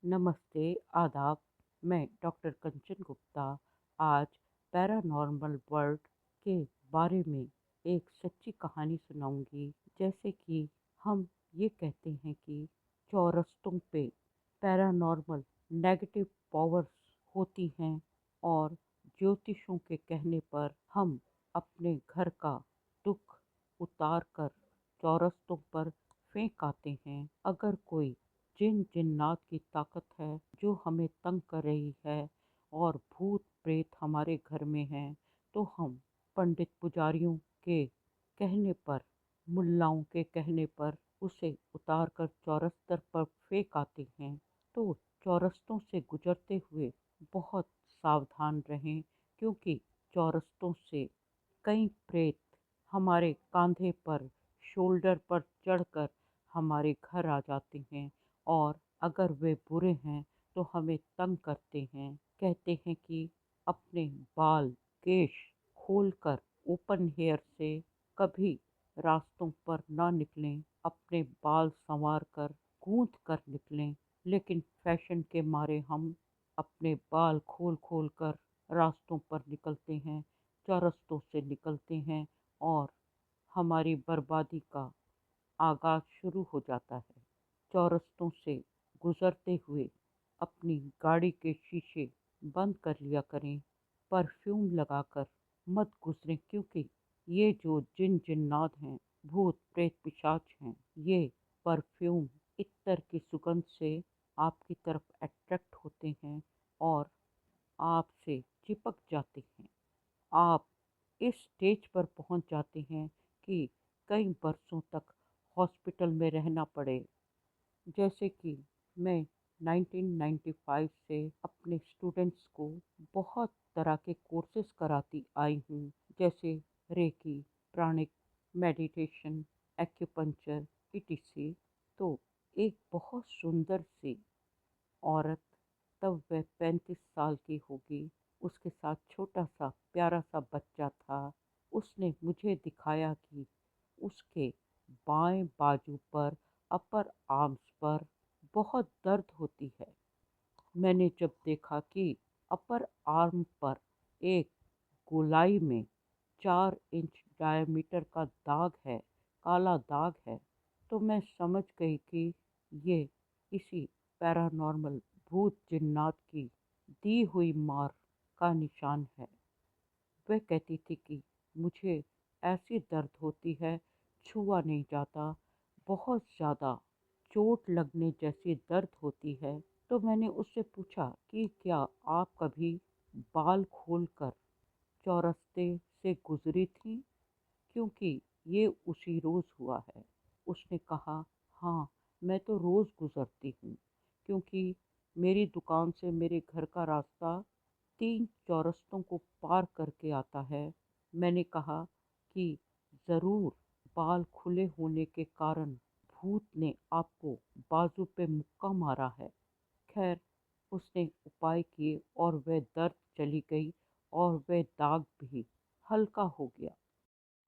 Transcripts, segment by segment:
नमस्ते, आदाब। मैं डॉक्टर कंचन गुप्ता आज पैरानॉर्मल वर्ल्ड के बारे में एक सच्ची कहानी सुनाऊंगी। जैसे कि हम ये कहते हैं कि चौरस्तों पे पैरानॉर्मल नेगेटिव पावर्स होती हैं और ज्योतिषों के कहने पर हम अपने घर का दुख उतार कर चौरस्तों पर फेंक आते हैं। अगर कोई जिन जिन्नात की ताकत है जो हमें तंग कर रही है और भूत प्रेत हमारे घर में हैं, तो हम पंडित पुजारियों के कहने पर, मुल्लाओं के कहने पर उसे उतार कर चौरस्तर पर फेंक आते हैं। तो चौरस्तों से गुजरते हुए बहुत सावधान रहें, क्योंकि चौरस्तों से कई प्रेत हमारे कांधे पर, शोल्डर पर चढ़कर हमारे घर आ जाते हैं और अगर वे बुरे हैं तो हमें तंग करते हैं। कहते हैं कि अपने बाल, केश खोलकर ओपन हेयर से कभी रास्तों पर ना निकलें, अपने बाल संवार कर गूंथ कर निकलें। लेकिन फैशन के मारे हम अपने बाल खोल खोल कर रास्तों पर निकलते हैं, चौरस्तों से निकलते हैं और हमारी बर्बादी का आगाज शुरू हो जाता है। चौरस्तों से गुजरते हुए अपनी गाड़ी के शीशे बंद कर लिया करें, परफ्यूम लगाकर मत गुजरें, क्योंकि ये जो जिन जिन्नात हैं, भूत प्रेत पिशाच हैं, ये परफ्यूम इत्तर की सुगंध से आपकी तरफ अट्रैक्ट होते हैं और आपसे चिपक जाते हैं। आप इस स्टेज पर पहुंच जाते हैं कि कई बरसों तक हॉस्पिटल में रहना पड़े। जैसे कि मैं 1995 से अपने स्टूडेंट्स को बहुत तरह के कोर्सेज कराती आई हूँ, जैसे रेकी, प्राणिक, मेडिटेशन, एक्यूपंक्चर, ईटीसी। तो एक बहुत सुंदर सी औरत, तब वह 35 साल की होगी, उसके साथ छोटा सा प्यारा सा बच्चा था। उसने मुझे दिखाया कि उसके बाएं बाजू पर, अपर आर्म्स पर बहुत दर्द होती है। मैंने जब देखा कि अपर आर्म पर एक गोलाई में 4 इंच डायमीटर का दाग है, काला दाग है, तो मैं समझ गई कि ये किसी पैरानॉर्मल भूत जिन्नात की दी हुई मार का निशान है। वह कहती थी कि मुझे ऐसी दर्द होती है, छुआ नहीं जाता, बहुत ज़्यादा चोट लगने जैसी दर्द होती है। तो मैंने उससे पूछा कि क्या आप कभी बाल खोलकर चौरस्ते से गुजरी थी, क्योंकि ये उसी रोज़ हुआ है। उसने कहा, हाँ, मैं तो रोज़ गुजरती हूँ, क्योंकि मेरी दुकान से मेरे घर का रास्ता 3 चौरस्तों को पार करके आता है। मैंने कहा कि ज़रूर बाल खुले होने के कारण भूत ने आपको बाजू पे मुक्का मारा है। खैर, उसने उपाय किए और वह दर्द चली गई और वह दाग भी हल्का हो गया।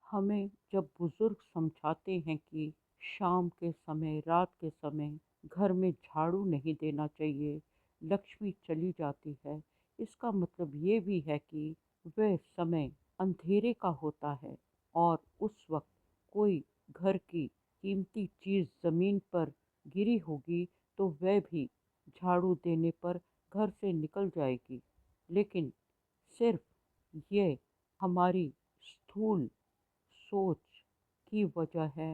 हमें जब बुजुर्ग समझाते हैं कि शाम के समय, रात के समय घर में झाड़ू नहीं देना चाहिए, लक्ष्मी चली जाती है, इसका मतलब ये भी है कि वह समय अंधेरे का होता है और उस वक्त कोई घर की कीमती चीज़ ज़मीन पर गिरी होगी तो वह भी झाड़ू देने पर घर से निकल जाएगी। लेकिन सिर्फ ये हमारी स्थूल सोच की वजह है।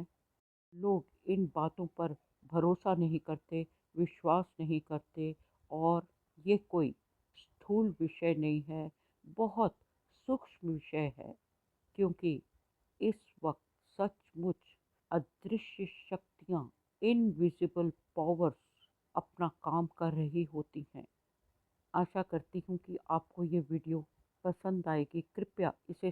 लोग इन बातों पर भरोसा नहीं करते, विश्वास नहीं करते और ये कोई स्थूल विषय नहीं है, बहुत सूक्ष्म विषय है, क्योंकि इस वक्त सचमुच अदृश्य शक्तियाँ, इनविजिबल पावर्स अपना काम कर रही होती हैं। आशा करती हूँ कि आपको ये वीडियो पसंद आएगी। कृपया इसे